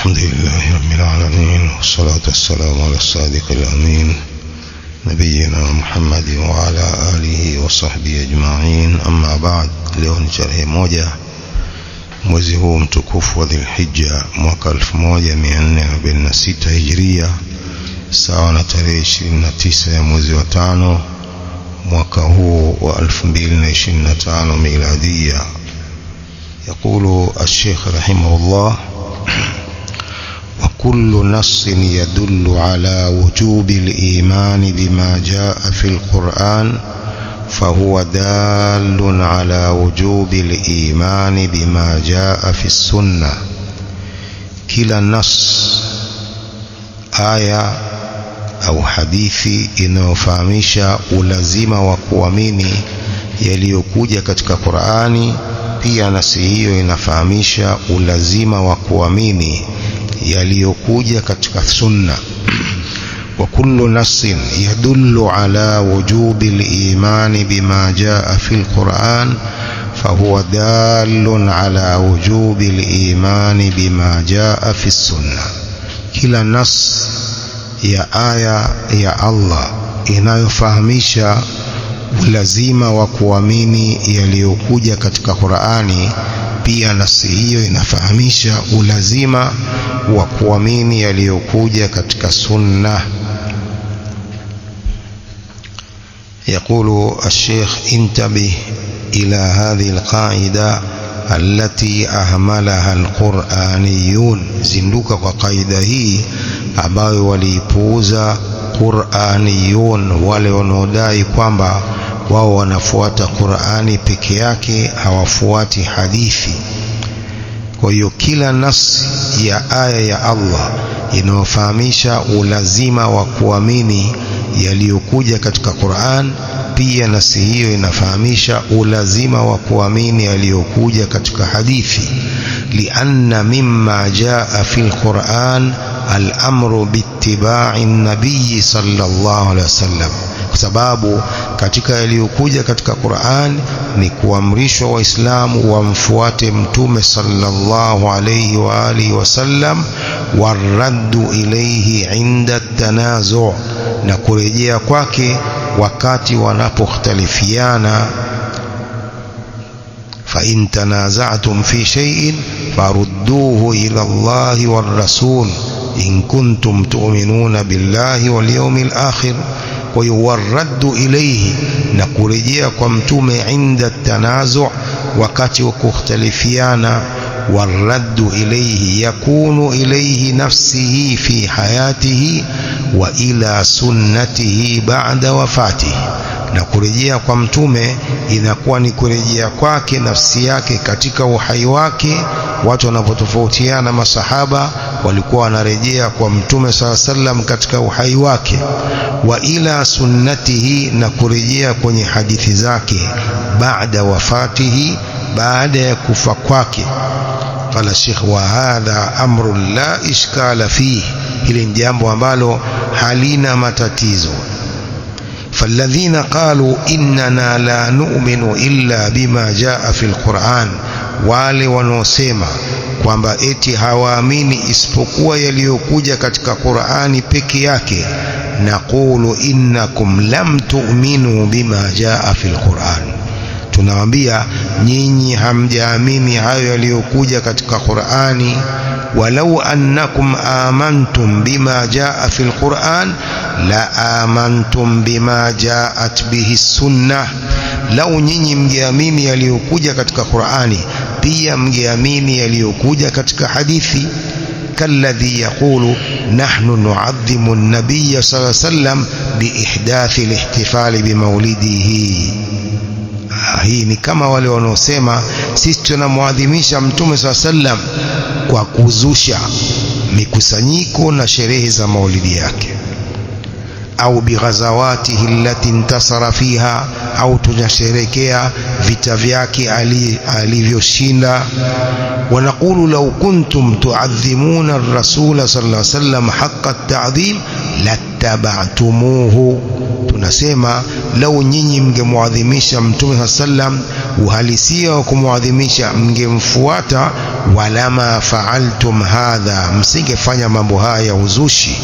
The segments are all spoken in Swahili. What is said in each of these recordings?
الحمد لله رب العالمين، والصلاة والسلام على الصادق الأمين نبينا محمد وعلى آله وصحبه أجمعين. أما بعد، leo ni tarehe 1 mwezi huu mtukufu wa Dhulhijja mwaka 1446 Hijria, sawa na tarehe 29 ya mwezi wa 5 mwaka huu wa 2025 miladia. يقول الشيخ رحمه الله: وكل نص يدل على وجوب الإيمان بما جاء في القرآن فهو دال على وجوب الإيمان بما جاء في السنة. كلا نص آية أو hadithi inayofahamisha ulazima wa kuamini yaliyokuja katika Qur'ani, pia nasi hiyo inafahamisha ulazima wa kuamini yaliyokuja katika sunna. wa kullu nassin yadullu ala wujubi al-iman bima jaa fi al-Qur'an fahuwa dalun ala wujubi al-iman bima jaa fi as-sunnah. Kila nas ya aya ya Allah inayofahamisha ulazima wa kuamini yaliyokuja katika Qur'ani, pia nasi hiyo inafahamisha ulazima wa kuamini yaliyokuja katika sunna. يقول الشيخ: انتبه إلى هذه القاعدة التي أهملها القرآنيون. zinduka kwa kaida hii ambayo waliipuuza Qur'aniyun, wale wanaodai kwamba wao wanafuata Qur'ani peke yake, hawafuati hadithi. Kwa hiyo kila nasi ya aya ya Allah inayofahamisha ulazima wa kuamini yaliyokuja katika Qur'an, pia nasi hiyo inafahamisha ulazima wa kuamini yaliyokuja katika hadithi. lianna mimma jaa fil Qur'an al-amru bittiba'i an-nabiy sallallahu alayhi wasallam, kwa sababu katika yaliyokuja katika Qur'an ni kuamrishwa waislamu wamfuate mtume sallallahu alayhi wa alihi wasallam, waraddu ilayhi inda tanazu', na kurejea kwake wakati wanapokhtalifiana. fa in tanaza'tum fi shay'in farudduhu ila Allahi war rasul in kuntum tu'minuna billahi wal yawmil akhir. Kwa hiyo waraddu ilayhi, na kurejea kwa mtume inda tanazu', wakati wa kukhtalifiana. waraddu ilayhi yakunu ilayhi nafsihi fi hayatihi wa ila sunnatihi ba'da wafatihi, na kurejea kwa mtume inakuwa ni kurejea kwake nafsi yake katika uhai wake. Watu wanapotofautiana, masahaba walikuwa wanarejea kwa mtume sallallahu alaihi wasallam katika uhai wake, wa ila sunnatihi, na kurejea kwenye hadithi zake baada wafatihi, baada ya kufa kwake. Qala Sheikh: wa hadha amrun la ishkala fihi, hili ni jambo ambalo halina matatizo. فالذين قالوا إننا لا نؤمن إلا بما جاء في القرآن, wale wanaosema kwamba eti hawaamini isipokuwa yaliyokuja katika Qur'ani peke yake, naqulu innakum lam tu'minu bima jaa fil Qur'an, tunawaambia nyinyi hamjaamini hayo yaliyokuja katika Qur'ani. walau annakum amantum bima jaa fil Qur'an la amantum bima jaat bihi sunnah, lau nyinyi mngeamini yaliyokuja katika Qur'ani, pia mngeamini yaliyokuja katika hadithi. kalladhi yaqulu nahnu nu'adhimu an-nabiy sallallahu alayhi wasallam biihdathi al-ihtifali bimaulidihi. Hii ni kama wale wanaosema sisi tunamwadhimisha mtume sallallahu alayhi wasallam kwa kuzusha mikusanyiko na sherehe za maulidi yake, au bighazawatihi allati intasara fiha, au tunasherekea vita vyake alivyoshinda. wanaqulu law kuntum tu'adhimuna ar-rasul sallallahu alayhi wasallam haqqa at-ta'dhim lattaba'tumuhu, tunasema lau nyinyi mngemuadhimisha mtume sallallahu alayhi wasallam uhalisia wa kumuadhimisha, mngemfuata walama fa'altum hadha, msingefanya mambo haya ya uzushi.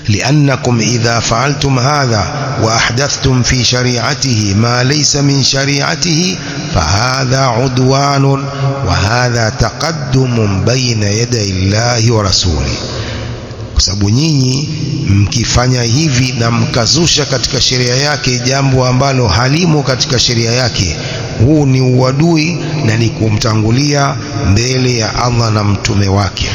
لأنكم إذا فعلتم هذا وأحدثتم في شريعته ما ليس من شريعته فهذا عدوان وهذا تقدم بين يدي الله ورسوله. Kwa sababu nyinyi mkifanya hivi na mkazusha katika sheria yake jambo ambalo halimo katika sheria yake, huu ni uadui na ni kumtangulia mbele ya Allah na mtume wake.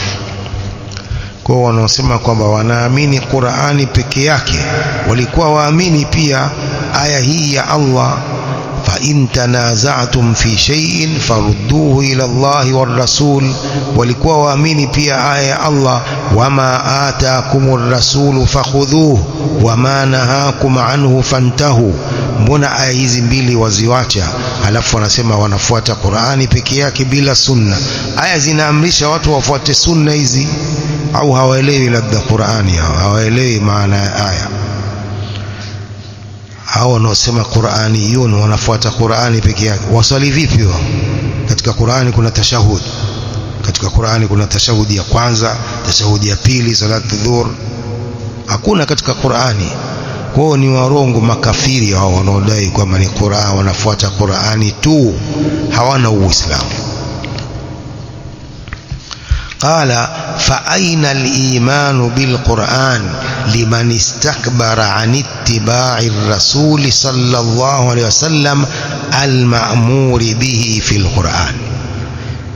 Kwa wanaosema kwamba wanaamini Qur'ani peke yake, walikuwa waamini pia aya hii ya Allah, fa in tanaza'tum fi shay'in farudduhu ila Allah war rasul. Walikuwa waamini pia aya ya Allah, wama ataakumur rasul fakhudhuhu wama nahakum anhu fantahu. Mbona aya hizi mbili waziwacha, halafu wanasema wanafuata Qur'ani peke yake bila sunna? Aya zinaamrisha watu wafuate sunna hizi, au hawaelewi labda Qur'ani, hawaelewi maana ya aya? Hao wanaosema Qur'aniyun wanafuata Qur'ani peke yake, wasali vipi wao? Katika Qur'ani kuna tashahud, katika Qur'ani kuna tashahudi ya kwanza, tashahudi ya pili, salatu dhuhur, hakuna katika Qur'ani. Kwao ni warongo, makafiri hao wanaodai kwamba ni Qur'an, wanafuata Qur'ani tu, hawana Uislamu. قال فأين الإيمان بالقرآن لمن استكبر عن اتباع الرسول صلى الله عليه وسلم المأمور به في القرآن؟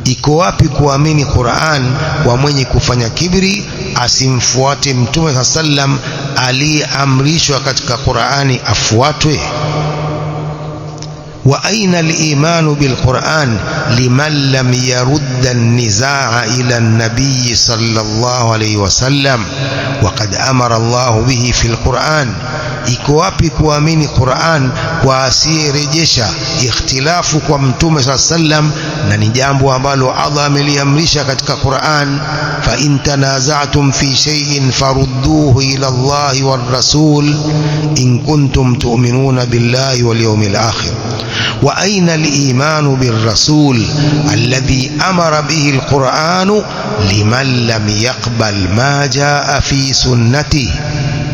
iko wapi kuamini Qur'an kwa mwenye kufanya kibri asimfuate mtume sallam aliamrishwa katika Qur'ani afuatwe? وأين الإيمان بالقرآن لمن لم يرد النزاع إلى النبي صلى الله عليه وسلم وقد أمر الله به في القرآن؟ iko wapi kuamini Qur'an kwa asiyerejesha ikhtilafu kwa mtume sallam, na ni jambo ambalo Allah ameliamrisha katika Qur'an, fa in tanaza'tum fi shay'in farudduhu ila Allah war rasul in kuntum tu'minuna billahi wal yawmil akhir. وأين الإيمان بالرسول الذي أمر به القرآن لمن لم يقبل ما جاء في سنته؟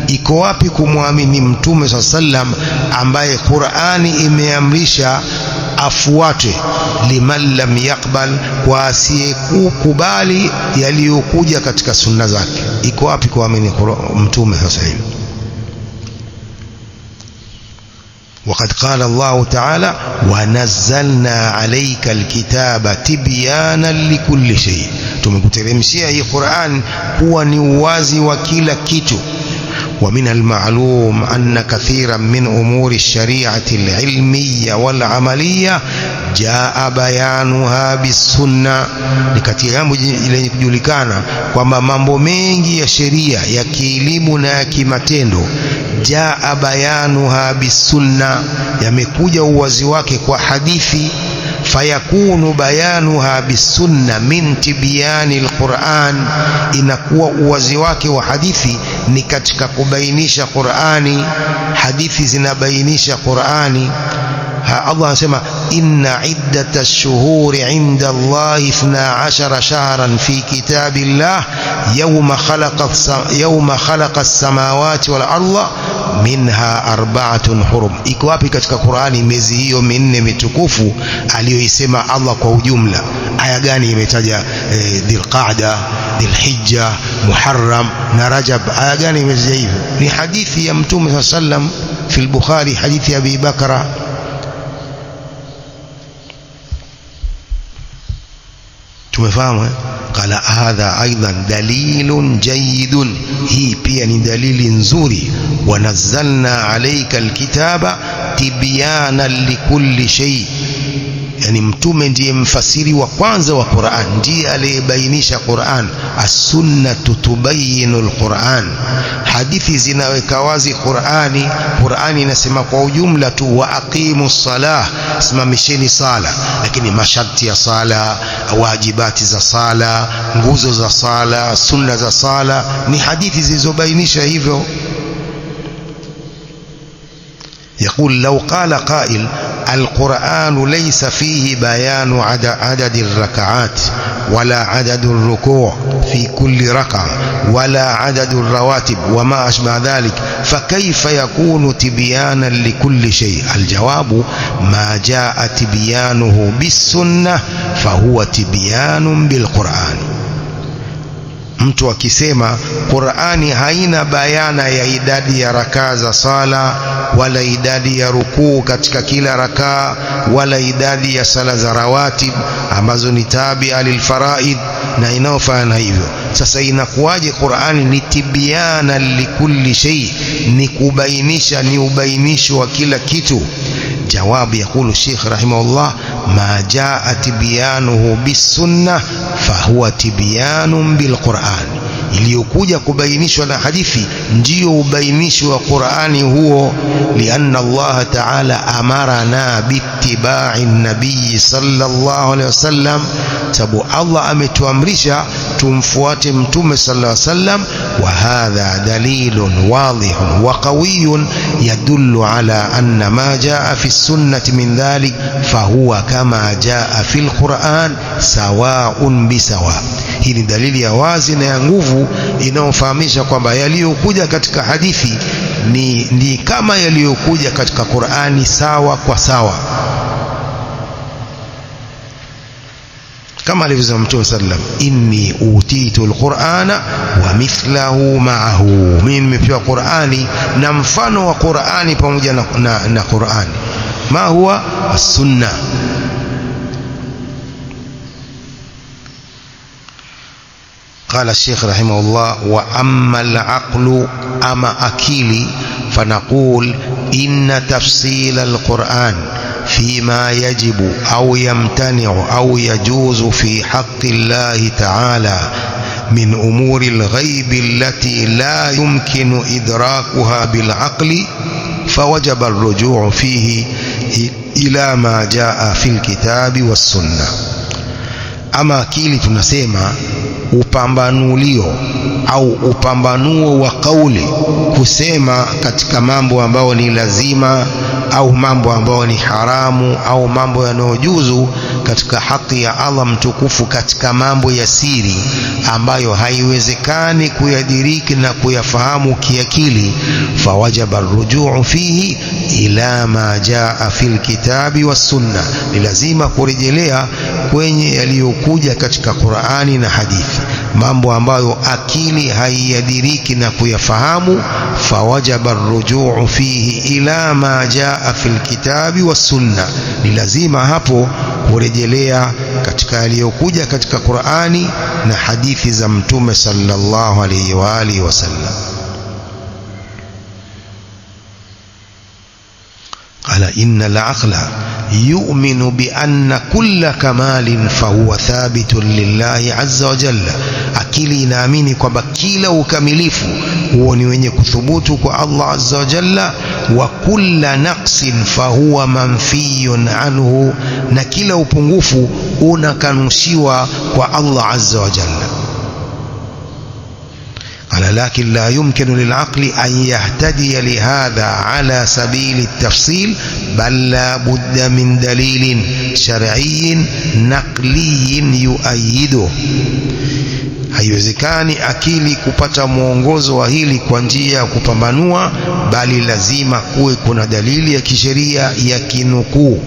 iko wapi kumwamini mtume sallam ambaye Qur'ani imeamrisha afuate, liman lam yaqbal, kwa asiyekubali yaliyokuja katika sunna zake? Iko wapi kuamini mtume sallam? وقد قال الله تعالى ونزلنا عليك الكتاب تبيانا لكل شيء. tumekuteremshia hii Qur'an kuwa ni uwazi wa kila kitu. ومن المعلوم أن كثيرا من أمور الشريعة العلمية والعملية جاء بيانها بالسنة. لكتي jambo ile kujulikana kwamba mambo mengi ya sheria ya kielimu na ya kimatendo jaa bayanuha bisunna, yamekuja uwazi wake kwa hadithi. Fayakunu bayanuha bisunna min tibyani alquran, inakuwa uwazi wake wa hadithi ni katika kubainisha Qur'ani. Hadithi zinabainisha Qur'ani. Allah anasema inna iddatash shuhuri 'inda Allahi 12 shahran fi kitabillah yawma khalaqa as-samawati wal arda minha arba'atun hurum. Iko wapi katika Qur'ani miezi hiyo minne mitukufu aliyoisema Allah kwa ujumla? Aya gani imetaja Dhulqa'da, Dhulhijja, Muharram na Rajab? Aya gani imetaja hivyo? Ni hadithi ya Mtume sallam fi al-Bukhari, hadithi ya Abi Bakra. tumefahamu. Qala hadha aidan dalilun jayyidun, hii pia ni dalili nzuri. Wa nazzalna alayka alkitaba tibyanan likulli shay, yani mtume ndiye mfasiri wa kwanza wa Qur'an, ndiye aliyebainisha Qur'an. As-sunnatu tubayinu al-Qur'an, hadithi zinaweka wazi Qur'ani. Qur'ani inasema kwa ujumla tu wa aqimus salah, simamisheni sala, lakini masharti ya sala, wajibati za sala, nguzo za sala, sunna za sala ni hadithi zilizobainisha hivyo. يقول لو قال قائل القرآن ليس فيه بيان عدد الركعات ولا عدد الركوع في كل ركعة ولا عدد الرواتب وما أشبه ذلك فكيف يكون تبيانا لكل شيء؟ الجواب ما جاء تبيانه بالسنة فهو تبيان بالقرآن. mtu akisema Qur'ani haina bayana ya idadi ya rakaa za sala wala idadi ya rukuu katika kila rakaa wala idadi ya sala za rawatib ambazo ni tabi'a lilfaraid na inaofanya hivyo, sasa inakuwaje Qur'ani ni tibyana likulli shay, ni kubainisha, ni ubainisho wa kila kitu? جواب يقول الشيخ رحمه الله ما جاء تبيانه بالسنة فهو تبيان بالقرآن. iliyokuja kubainishwa na hadithi ndio ubainisho wa Qur'ani huo. lianna Allah ta'ala amarana bittiba'i nabii sallallahu alayhi wasallam, sababu Allah ametuamrisha tumfuate mtume sallallahu alayhi wasallam. wa hadha dalilun wadihun wa qawiyyun yadullu ala anna ma jaa fi sunnati min dhalik fahuwa kama jaa fi alquran sawa'un bisawa. Hii ni dalili ya wazi na ya nguvu inayofahamisha kwamba yaliyokuja katika hadithi ni kama yaliyokuja katika Qur'ani sawa kwa sawa, kama alivyosema Mtume sallam, inni utitu alqur'ana wa mithlahu ma'ahu, mimi nimepewa Qur'ani na mfano wa Qur'ani pamoja na Qur'ani. ma huwa as-sunnah. قال الشيخ رحمه الله وأما العقل أما أكيلي فنقول إن تفصيل القرآن فيما يجب أو يمتنع أو يجوز في حق الله تعالى من أمور الغيب التي لا يمكن إدراكها بالعقل فوجب الرجوع فيه إلى ما جاء في الكتاب والسنة. أما أكيلي tunasema upambanulio au upambanuo wa kauli kusema katika mambo ambayo ni lazima au mambo ambayo ni haramu au mambo yanayojuzu katika haki ya Allah mtukufu, katika mambo ya siri ambayo haiwezekani kuyadiriki na kuyafahamu kiakili, fawajaba arrujuu fihi ila ma jaa fil kitabi was sunna, ni lazima kurejelea kwenye yaliyokuja katika Qur'ani na hadithi. Mambo ambayo akili haiyadiriki na kuyafahamu, fawajaba arrujuu fihi ila ma jaa fil kitabi was sunna, ni lazima hapo kurejelea katika yaliyokuja katika Qur'ani na hadithi za Mtume sallallahu alayhi wa alihi wasallam. قال إن العقل يؤمن بأن كل كمال فهو ثابت لله عز وجل. akili inaamini kwamba kila ukamilifu huo ni wenye kuthubutu kwa Allah azza wa jalla, wa kulla naqsin fahuwa manfiyun anhu, na kila upungufu unakanushiwa kwa Allah azza wa jalla. قال لكن لا يمكن للعقل أن يهتدي لهذا على سبيل التفصيل بل لا بد من دليل شرعي نقلي يؤيده. haiwezekani akili kupata mwongozo wa hili kwa njia ya kupambanua, bali lazima kuwe kuna dalili ya kisheria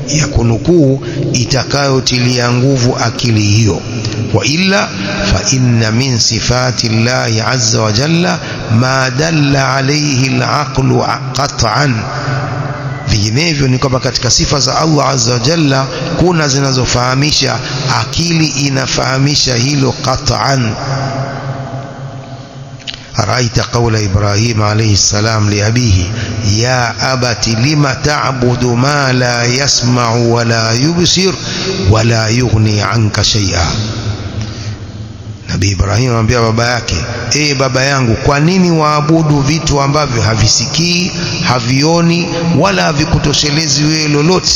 ya kunukuu itakayotilia nguvu akili hiyo. wa illa fa inna min sifati llahi azza wa jalla ma dalla alayhi al-aqlu qat'an, vinginevyo ni kwamba katika sifa za Allah azza wa jalla kuna zinazofahamisha, akili inafahamisha hilo qat'an. رأيت قول إبراهيم عليه السلام لأبيه يا أبت لم تعبد ما لا يسمع ولا يبصر ولا يغني عنك شيئا. Nabii Ibrahim anamwambia baba yake, baba yangu, kwa nini waabudu vitu ambavyo havisikii, havioni wala havikutoshelezi wewe lolote?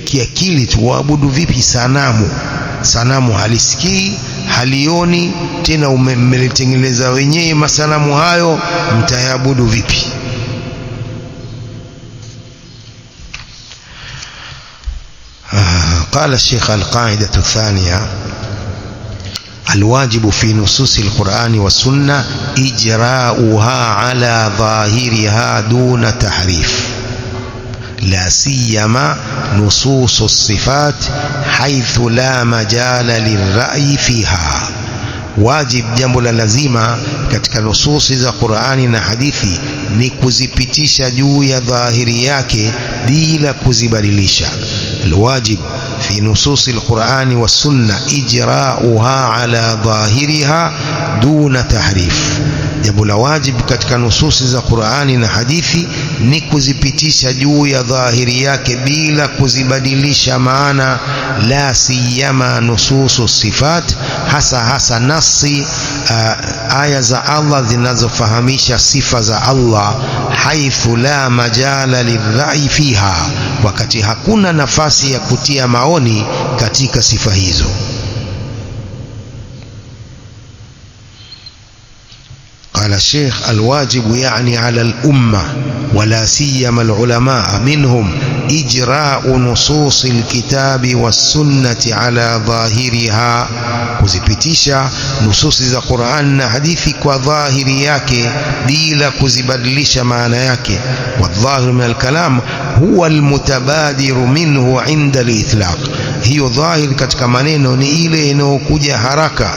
Kiakili tu waabudu vipi sanamu? Sanamu halisikii, halioni tena, mmelitengeneza wenyewe masanamu hayo, mtayabudu vipi? قال الشيخ القاعدة الثانية: الواجب في نصوص القرآن والسنة إجراؤها على ظاهرها دون تحريف، لا سيما نصوص الصفات حيث لا مجال للرأي فيها. واجب jambo la lazima katika nususi za Qur'ani na hadithi ni kuzipitisha juu ya dhahiri yake bila kuzibadilisha. الواجب في نصوص القرآن والسنة إجراؤها على ظاهرها دون تحريف. jambo la wajib katika nususi za Qur'ani na hadithi ni kuzipitisha juu ya dhahiri yake bila kuzibadilisha maana, la siyama nususu sifat, hasa nasi aya za Allah zinazofahamisha sifa za Allah, haithu la majala lirrai fiha, wakati hakuna nafasi ya kutia maoni katika sifa hizo. قال الشيخ: الواجب يعني على الأمة ولا سيما العلماء منهم إجراء نصوص الكتاب والسنة على ظاهرها، kuzipitisha nususi za Qur'an na hadithi kwa dhahiri yake bila kuzibadilisha maana yake. والظاهر من الكلام هو المتبادر منه عند الإطلاق، hiyo dhahir katika maneno ni ile inayokuja haraka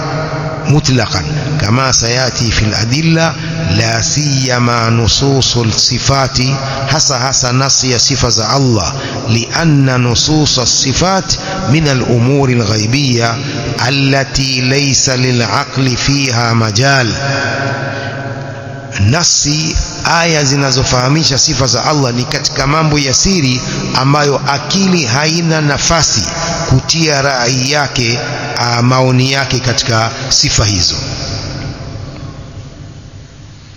مطلقا كما سيأتي في الأدلة، لا سيما نصوص الصفات، حسا نصي صفة الله، لأن نصوص الصفات من الأمور الغيبية التي ليس للعقل فيها مجال. nasi aya zinazofahamisha sifa za Allah ni katika mambo ya siri ambayo akili haina nafasi kutia rai yake, maoni yake katika sifa hizo.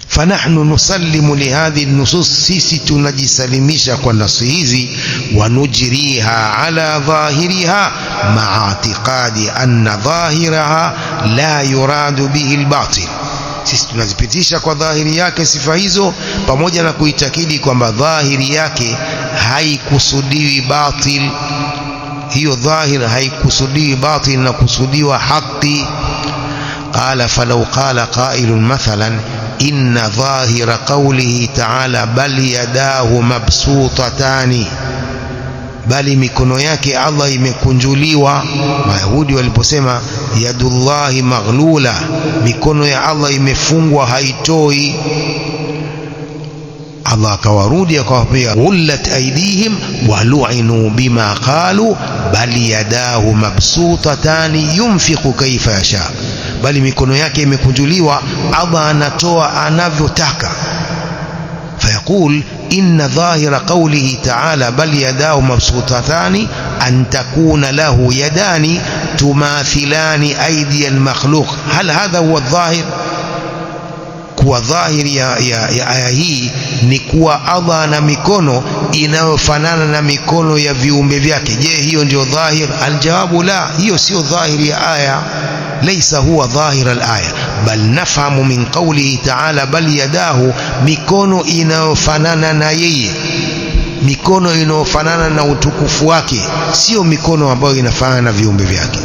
fanahnu nusallimu lihadhi nusus, sisi tunajisalimisha kwa nasi hizi, wanujriha ala dhahiriha ma'a i'tiqadi anna dhahiraha la yuradu bihi albatil, sisi tunazipitisha kwa dhahiri yake sifa hizo pamoja na kuitakidi kwamba dhahiri yake haikusudiwi batil. hiyo dhahir haikusudiwi batil na kusudiwa haki. qala falau qala qailun mathalan inna dhahira qawlihi ta'ala bal yadahu mabsutatani, bali mikono yake Allah imekunjuliwa. Mayahudi waliposema yadullahi maghlula, mikono ya Allah imefungwa haitoi, Allah akawarudi akawaambia ghullat aydihim walu'inu bima qalu bal yadahu mabsutatani yunfiqu kayfa yasha, bali mikono yake imekunjuliwa, Allah anatoa anavyotaka. fayaqul inna dhahira qawlihi ta'ala bal yadahu mabsutatani an takuna lahu yadani tumathilani aydi al-makhluq, hal hadha huwa dhahir? kuwa dhahiri ya aya hii ni kuwa Allah ana mikono inayofanana na mikono ya viumbe vyake. Je, hiyo ndio dhahir? Aljawabu la, hiyo sio dhahiri ya aya. laysa huwa dhahir al-aya, bal nafhamu min qawlihi ta'ala bal yadahu, mikono inayofanana na yeye, mikono inayofanana na utukufu wake, sio mikono ambayo inafanana na viumbe vyake.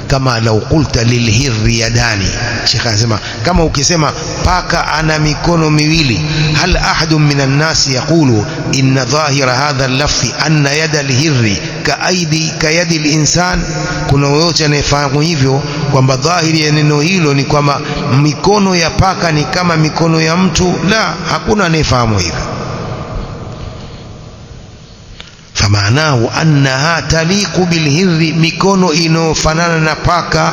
kama lau qulta lilhirri yadani, Sheikh anasema kama ukisema paka ana mikono miwili, hal ahadun minan nasi yaqulu inna dhahira hadha al-lafzi anna yada al-hirri ka yadi al-insan, kuna yoyote anayefahamu hivyo kwamba dhahiri ya neno hilo ni kwamba mikono ya paka ni kama mikono ya mtu? La, hakuna anayefahamu hivyo. فمعناه أنها تليق بالهر, mikono inofanana na paka.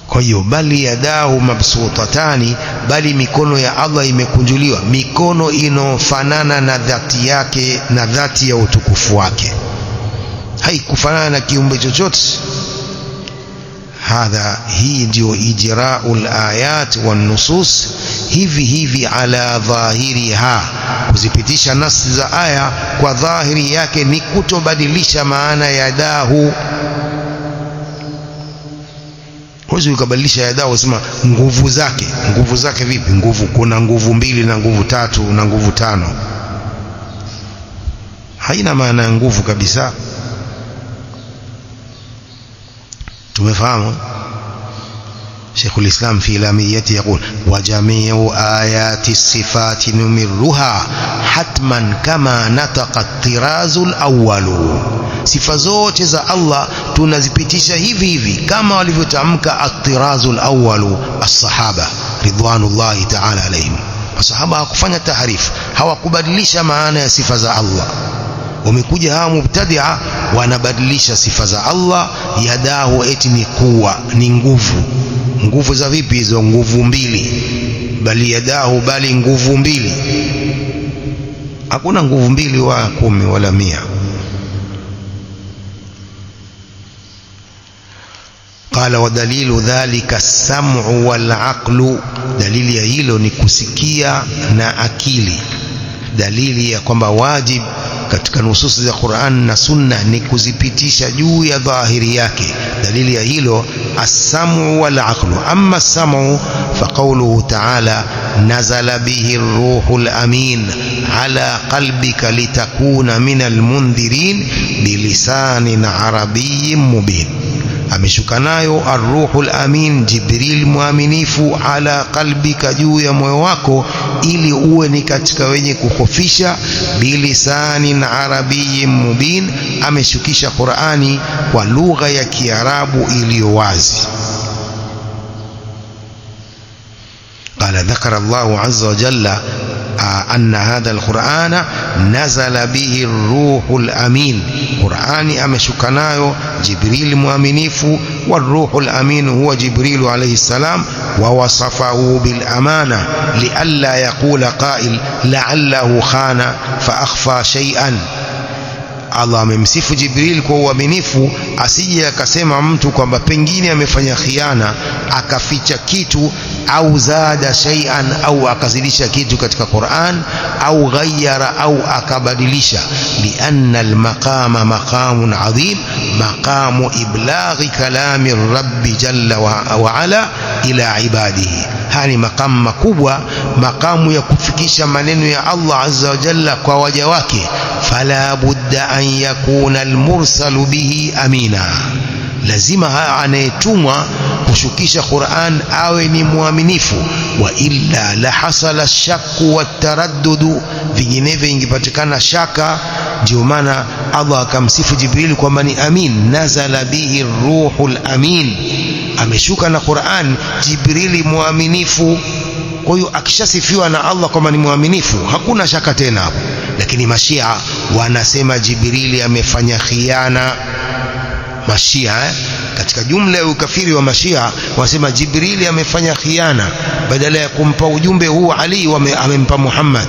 kwa hiyo bali yadahu mabsutatani, bali mikono ya Allah imekunjuliwa, mikono inofanana na dhati yake na dhati ya utukufu wake, haikufanana na kiumbe chochote. hadha, hii ndio ijraul ayat wan nusus hivi ala dhahiriha, kuzipitisha nasi za aya kwa dhahiri yake ni kutobadilisha maana ya dahu. huwezi ukabadilisha yadahu usema nguvu zake vipi? Nguvu, kuna nguvu 2 na nguvu 3 na nguvu 5, haina maana ya nguvu kabisa. tumefahamu. شيخ الإسلام في لاميته يقول وجميع آيات الصفات نمرها حتما كما نطق الطراز الأول. sifa zote za Allah tunazipitisha hivi hivi kama walivyotamka at-tirazul awwal as-sahaba ridwanullahi ta'ala alayhim. Masahaba hawakufanya tahrif, hawakubadilisha maana ya sifa za Allah. Wamekuja hawa mubtadi'a wanabadilisha sifa za Allah, yadahu eti ni kuwa, ni nguvu. Nguvu za vipi hizo? Nguvu 2, bali yadahu, bali nguvu 2. Hakuna nguvu 2 wa 10 wala 100. قال ودليل ذلك السمع والعقل. dalili ya hilo ni kusikia na akili. Dalili ya kwamba wajib katika nususi za Qur'an na Sunna ni kuzipitisha juu ya dhahiri yake. dalili ya hilo as-sam'u wal 'aqlu. amma as-sam'u fa qawluhu ta'ala nazala bihi ar-ruhul amin ala qalbika litakuna minal mundhirin bilisanin arabiyyin mubin. ameshuka nayo ar-ruhul amin, Jibril muaminifu, ala qalbika, juu ya moyo wako, ili uwe ni katika wenye kukhofisha, bilisanin arabiyyin mubin. ameshukisha Qur'ani kwa lugha ya Kiarabu iliyo wazi. قال ذكر الله عز وجل أن هذا القرآن نزل به الروح الأمين. قرآن أمشكناه جبريل مؤمنيف، والروح الأمين هو جبريل عليه السلام، ووصفه بالأمانة لئلا يقول قائل لعله خان فأخفى شيئا. Allah amemsifu Jibril kwa uaminifu, asije akasema mtu kwamba pengine amefanya khiana akaficha kitu, au zada shay'an, au akazidisha kitu katika Qur'an, au ghayyara, au akabadilisha. lianna almaqama maqamun adhim, maqamu iblaghi kalami rabbi jalla wa ala ila ibadihi. hani maqam makubwa, maqamu ya kufikisha maneno ya Allah azza wa jalla kwa waja wake. fala budda an yakuna almursalu bihi amina, lazima anayetumwa kushukisha Qur'an awe ni muaminifu. wa illa la hasala shakku wataraddud, vinginevyo ingepatikana shaka. ndio maana Allah akamsifu Jibril kwamba ni amin. nazala bihi ruhul amin, ameshuka na Qur'an Jibril muaminifu. kwa hiyo akishasifiwa na Allah kwamba ni muaminifu hakuna shaka tena hapo. lakini mashia wanasema Jibril amefanya khiana. Mashia katika jumla ya ukafiri wa mashia wanasema Jibril amefanya khiana, badala ya kumpa ujumbe huu Ali amempa Muhammad.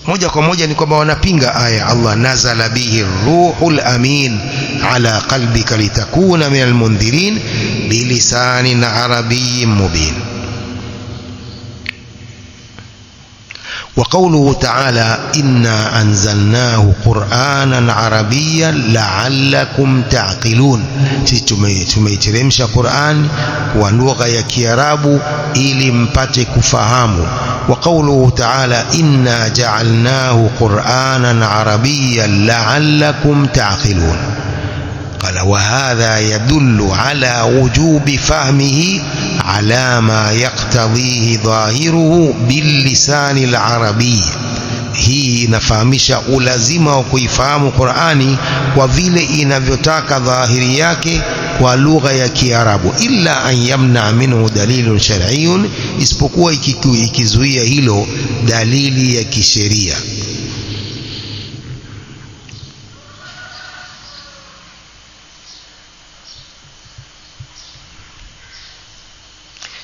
moja kwa moja ni kwamba wanapinga aya Allah nazala bihi ruhul amin ala qalbika litakuna minal mundhirin bilisanin arabiyyin mubin. وقوله تعالى إنا أنزلناه قرآنا عربيا لعلكم تعقلون. tumeiteremsha Qur'an kwa lugha ya Kiarabu ili mpate kufahamu. وقوله تعالى إنا جعلناه قرآنا عربيا لعلكم تعقلون. قال وهذا يدل على وجوب فهمه على ما يقتضيه ظاهره باللسان العربي. hii inafahamisha ulazima wa kuifahamu Qur'ani kwa vile inavyotaka dhahiri yake kwa lugha ya Kiarabu. illa an yamna minhu dalilun shar'iyyun, isipokuwa ikizuia hilo dalili ya kisheria.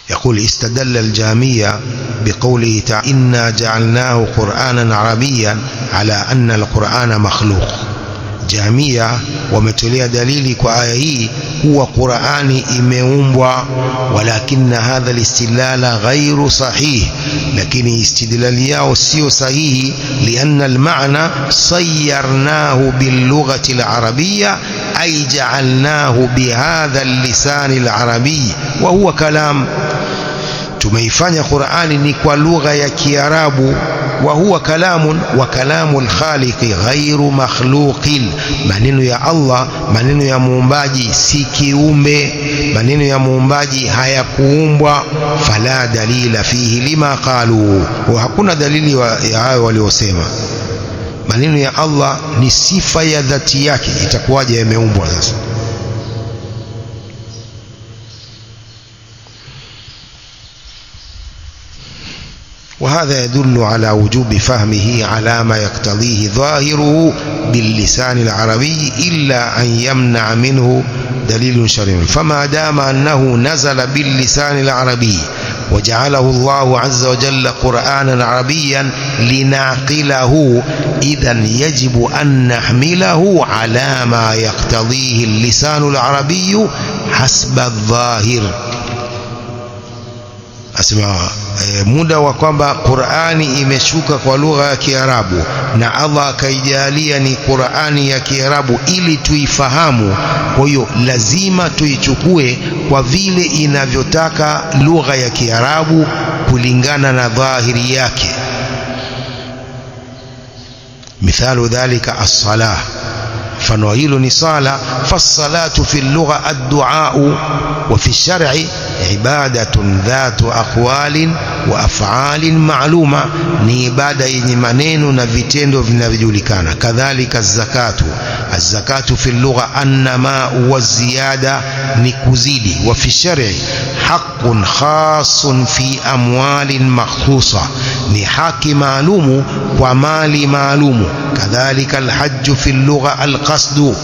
يقول استدل الجامية بقوله تعالى إنا جعلناه قرآنا عربيا على أن القرآن مخلوق. جامية wametolea dalili kwa aya hii kuwa Qur'ani imeumbwa, walakin hadha alistidlal ghairu sahih, lakini istidlali yao sio sahihi. lianna almaana sayyarnahu bilughati alarabiyya أي جعلناه بهذا اللسان العربي وهو كلام. tumeifanya Qur'ani ni kwa lugha ya Kiarabu, wa huwa kalamun, wa kalamul khaliqi ghairu makhluqin, maneno ya Allah, maneno ya muumbaji si kiumbe, maneno ya muumbaji hayakuumbwa. Fala dalila fihi lima qalu, wa hakuna dalili ya hayo waliosema. Maneno ya Allah ni sifa ya dhati yake, itakuwaje yameumbwa sasa? وهذا يدل على وجوب فهمه على ما يقتضيه ظاهره باللسان العربي إلا أن يمنع منه دليل شرعي. فما دام أنه نزل باللسان العربي وجعله الله عز وجل قرآنا عربيا لنعقله، إذن يجب أن نحمله على ما يقتضيه اللسان العربي حسب الظاهر. asema muda wa kwamba Qur'ani imeshuka kwa lugha ya Kiarabu na Allah akaijalia ni Qur'ani ya Kiarabu ili tuifahamu, kwa hiyo lazima tuichukue kwa vile inavyotaka lugha ya Kiarabu kulingana na dhahiri yake. Mithalu dhalika as-salah, mfano hilo ni sala. Fassalatu fi lugha ad-du'a wa fi shar'i ibadatun dhatu aqwalin wa af'alin ma'luma, ni ibada yenye maneno na vitendo vinavyojulikana. Kadhalika az-zakatu, az-zakatu fi lugha annama wa ziyada, ni kuzidi. Wa fi shar'i haqqun khasun fi amwalin makhsusa, ni haki maalumu kwa mali maalumu. Kadhalika al-hajju fi lugha al-qasdu,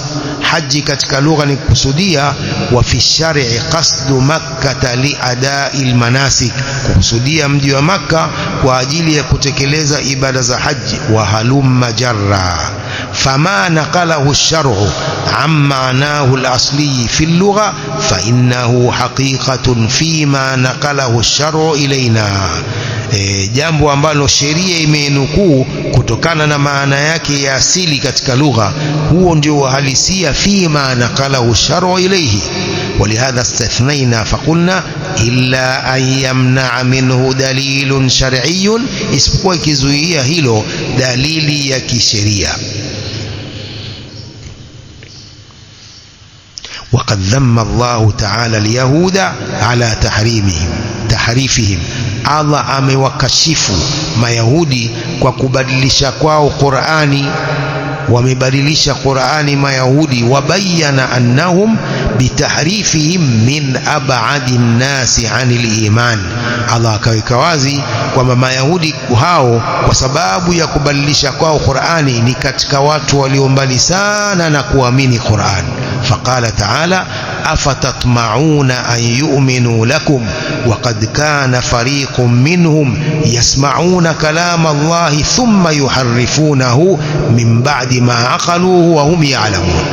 haji katika lugha ni kusudia. Wa fi shar'i qasdu makkah li adai almanasik, kusudia mji wa Makka kwa ajili ya kutekeleza ibada za haji. Wa halumma jarra, fama naqalahu ash-shar'u amma ma'nahu al-asli fi al-lugha fa innahu haqiqatun fima naqalahu ash-shar'u ilayna, jambo ambalo sheria imeenukuu kutokana na maana yake ya asili katika lugha, huo ndio uhalisia fima naqalahu shar'u ilayhi. ولهذا استثنينا فقلنا إلا أن يمنع منه دليل شرعي، isipokuwa kizuia hilo dalili ya kisheria. وقد ذم الله تعالى اليهود على تحريفهم. Allah amewakashifu Mayahudi kwa kubadilisha kwao Qur'ani, wamebadilisha Qur'ani Mayahudi. Wabayana annahum bitahrifihim min ab'adi nnasi 'anil iman, Allah akaweka wazi kwamba Mayahudi hao kwa sababu ya kubadilisha kwao Qur'ani ni katika watu walio mbali sana na kuamini Qur'an. Faqala ta'ala afatatma'una an yu'minu lakum وقد كان فريق منهم يسمعون كلام الله ثم يحرفونه من بعد ما عقلوه وهم يعلمون.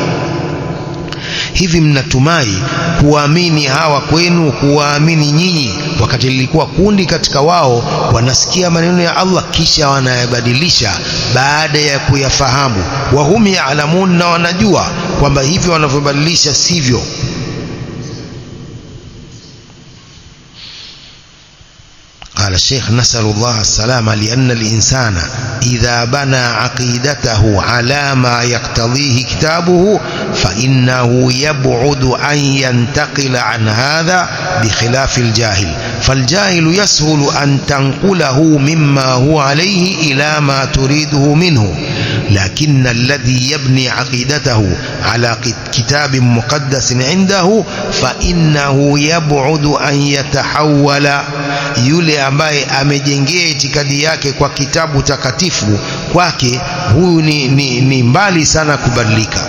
Hivi mnatumai kuamini hawa kwenu kuamini nyinyi, wakati lilikuwa kundi katika wao wanasikia maneno ya Allah kisha wanayabadilisha baada ya kuyafahamu. Wahum ya'lamun, na wanajua kwamba hivyo wanavyobadilisha sivyo. قال الشيخ نسأل الله السلامة لأن الإنسان إذا بنى عقيدته على ما يقتضيه كتابه فإنه يبعد أن ينتقل عن هذا بخلاف الجاهل. فالجاهل يسهل أن تنقله مما هو عليه إلى ما تريده منه، لكن الذي يبني عقيدته على كتاب مقدس عنده فإنه يبعد أن يتحول. Yule ambaye amejengea itikadi yake kwa kitabu takatifu kwake, huyu ni mbali sana kubadilika.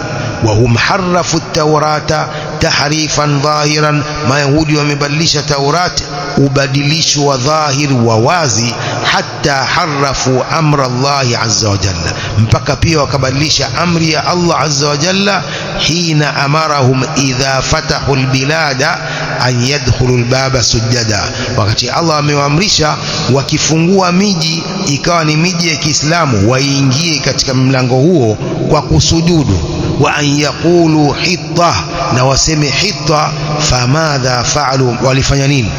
Wahum harafu at-taurata tahrifan dhahiran, Mayahudi wamebadilisha Taurati ubadilisho wa dhahir wa wazi. Hatta harafu amra Allah azza wa jalla, mpaka pia wakabadilisha amri ya Allah azza wa jalla. Hina amarahum idha fatahu albilada an yadkhulu albaba sujada, wakati Allah amewaamrisha wakifungua miji ikawa ni miji ya Kiislamu waingie katika mlango huo kwa kusujudu. wa an yaqulu hitta, na waseme hitta. Famadha fa'alu, walifanya nini?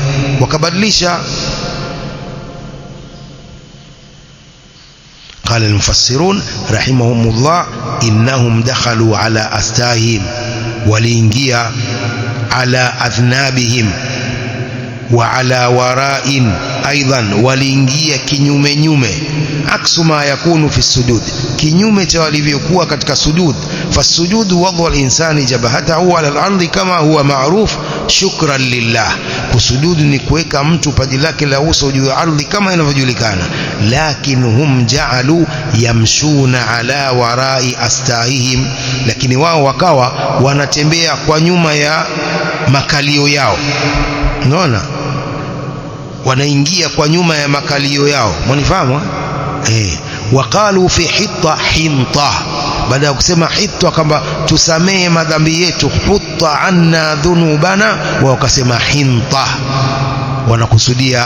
Wakabadilisha. قال المفسرون رحمهم الله إنهم دخلوا على أستاههم، ولينجيا على أذنابهم وعلى وراء أيضا، ولينجيا kinyume nyume. aksu ma yakunu fi sujud, kinyume cha walivyokuwa katika sujud. فالسجود وضع الإنسان جبهته على الأرض كما هو معروف شكرا لله. kusujudu ni kuweka mtu paji lake la uso juu ya ardhi kama inavyojulikana. Lakin hum ja'alu yamshuna ala warai astahihim, lakini wao wakawa wanatembea kwa nyuma ya makalio yao. Unaona, wanaingia kwa nyuma ya makalio yao. Mnifahamu? Waqalu fi hitta hinta, baada ya kusema hitta kwamba tusamee madhambi yetu, hutta anna dhunubana, wakasema hinta, wanakusudia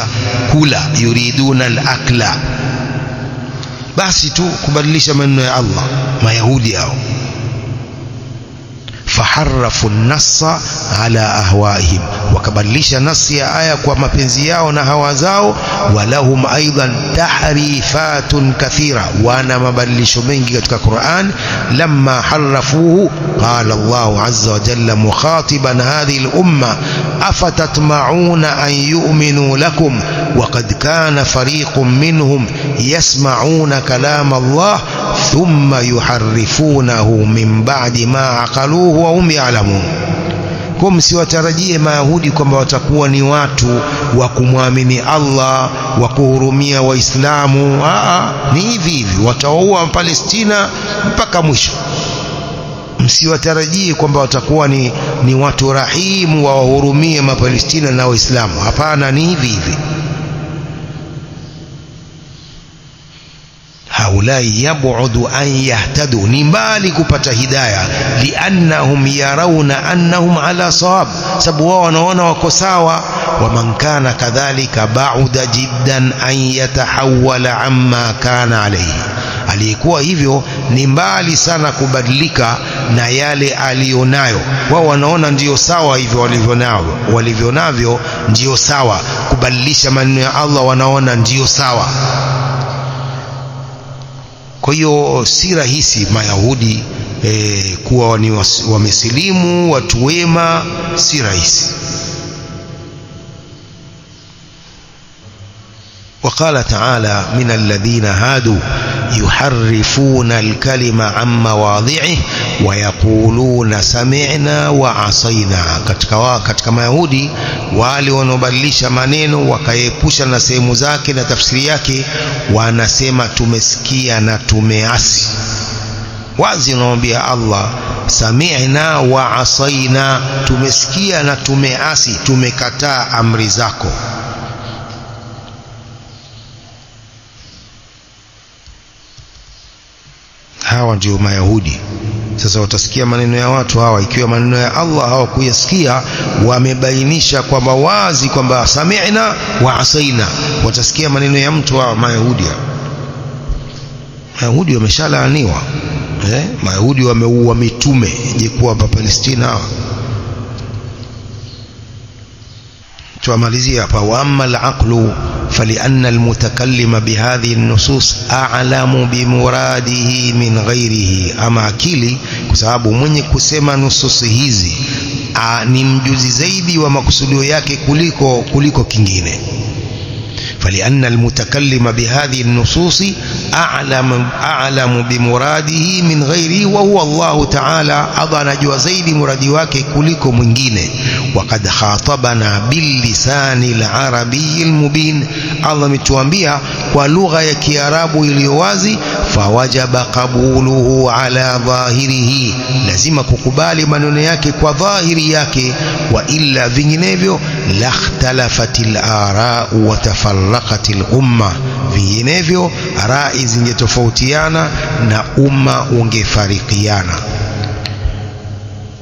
kula, yuriduna al-akla. Basi tu kubadilisha maneno ya Allah Mayahudi hao. faharrafu an-nassa ala ahwaihim, wakabadilisha nasi ya aya kwa mapenzi yao na hawa zao. Walahum aidan tahrifatun kathira, wana mabadilisho mengi katika Qur'an. lamma harrafuhu qala Allah azza wa jalla mukhatiban hadhihi al-umma afatatma'una an yu'minu lakum وقد كان فريق منهم يسمعون كلام الله ثم يحرفونه من بعد ما عقلوه وهم يعلمون. Kwa msiwatarajie Mayahudi kwamba watakuwa ni watu wa kumwamini Allah, wa kuhurumia Waislamu. Ni hivi hivi, watawaua Palestina mpaka mwisho. Msiwatarajie kwamba watakuwa ni watu rahimu, wa wahurumie Mapalestina na Waislamu. Hapana, ni hivi hivi. haulai yab'udu an yahtadu, ni mbali kupata hidayah. Liannahum yarawna annahum ala sawab, sababu wao wanaona wako sawa. Wa man kana kadhalika ba'uda jiddan an yatahawwala amma kana alayhi, aliyekuwa hivyo ni mbali sana kubadilika na yale alionayo. Wao wanaona ndio sawa hivyo walivyonavyo ndio sawa. Kubadilisha maneno ya Allah wanaona ndio sawa. Kwa hiyo si rahisi Mayahudi kuwa ni wamesilimu, watu wema, si rahisi. وقال تعالى من الذين هادوا يحرفون الكلمة عن مواضعه ويقولون سمعنا وعصينا. katika Mayahudi wale wanaobadilisha maneno wakaepusha na sehemu zake na tafsiri yake, wanasema tumesikia na tumeasi. Wazi unaambia Allah sami'na wa asaina, tumesikia na tumeasi, tumekataa amri zako. Hawa ndio Mayahudi. Sasa utasikia maneno ya watu hawa, ikiwa maneno ya Allah hawakuyasikia, wamebainisha kwamba wazi kwamba sami'na wa asaina. Watasikia maneno ya mtu hawa Mayahudi. Mayahudi wameshalaaniwa. Mayahudi wameua mitume. Je, kuwa hapa Palestina hawa? tuamalizia hapa. Wa amma al-aqlu فلأن المتكلم بهذه النصوص أعلم بمراده من غيره. أما akili, kwa sababu mwenye kusema nususi hizi ni mjuzi zaidi wa makusudio yake kuliko kingine. فلأن المتكلم بهذه النصوص أعلم بمراده من غيره وهو الله تعالى. أضع جوازيد مرادي wake kuliko mwingine. وقد خاطبنا باللسان العربي المبين. Allah ametuambia kwa lugha ya Kiarabu iliyo wazi. فوجب قبوله على ظاهره, lazima kukubali maneno yake kwa dhahiri yake. وإلا vinginevyo lakhtalafat al-ara wa tafarraqat al-umma, vinginevyo rai zingetofautiana na umma ungefarikiana.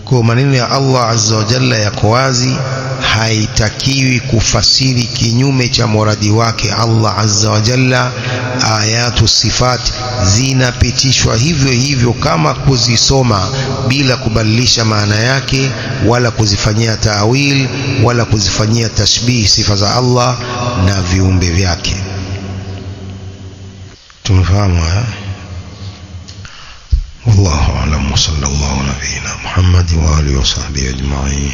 Kwa maneno ya Allah azza wa jalla yako wazi, haitakiwi kufasiri kinyume cha muradi wake Allah azza wa jalla. Ayatu sifat zinapitishwa hivyo hivyo kama kuzisoma bila kubadilisha maana yake wala kuzifanyia ta'wil wala kuzifanyia tashbih sifa za Allah na viumbe vyake. Tumefahamu haya? Wallahu a'lam. Sallallahu nabiyina Muhammad wa alihi wa sahbihi ajma'in.